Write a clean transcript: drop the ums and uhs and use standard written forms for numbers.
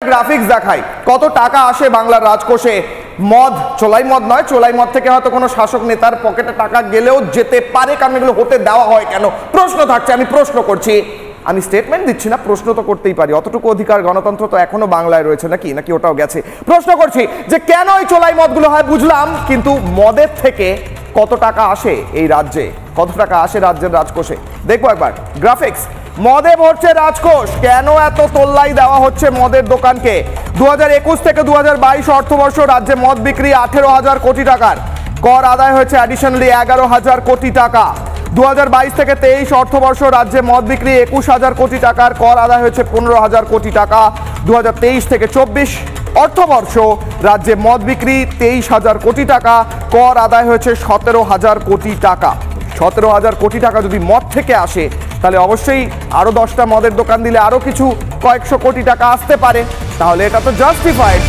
Graphics দেখাই কত টাকা আসে বাংলার রাজকোষে। মদ, চোলাই মদ নয়, চোলাই মদ থেকে হয়তো কোনো শাসক নেতার পকেটে টাকা গেলেও যেতে পারে, কারণ এগুলো হতে দেওয়া হয় কেন? প্রশ্ন থাকছে, আমি প্রশ্ন করছি, আমি স্টেটমেন্ট দিচ্ছি না, প্রশ্ন তো করতেই পারি। অতটুকু অধিকার গণতন্ত্র তো এখনো বাংলায় রয়েছে নাকি, নাকি ওটাও গেছে? প্রশ্ন করছি যে কেন এই চোলাই মদগুলো হয় বুঝলাম, কিন্তু মদের থেকে কত টাকা আসে এই রাজ্যে, কত টাকা আসে রাজ্যের রাজকোষে? দেখবো একবার গ্রাফিক্স। মদে ভরছে রাজকোষ, কেন এত তোল্লাই দেওয়া হচ্ছে মদের দোকানকে? 2021 থেকে 2022 অর্থবর্ষ রাজ্যে মদ বিক্রি 18,000 কোটি টাকার, কর আদায় হয়েছে অ্যাডিশনালি 11,000 কোটি টাকা। 2022 থেকে 23 অর্থবর্ষ রাজ্যে মদ বিক্রি 21,000 কোটি টাকার, কর আদায় হয়েছে 15,000 কোটি টাকা। 2023 থেকে 24 অর্থবর্ষ রাজ্যে মদ বিক্রি 23,000 কোটি টাকা, কর আদায় হয়েছে 17,000 কোটি টাকা। 17,000 কোটি টাকা যদি মদ থেকে আসে, তাহলে অবশ্যই আরো 10টা মদের দোকান দিলে আরো কিছু কয়েকশো কোটি টাকা আসতে পারে, তাহলে এটা তো জাস্টিফাইড।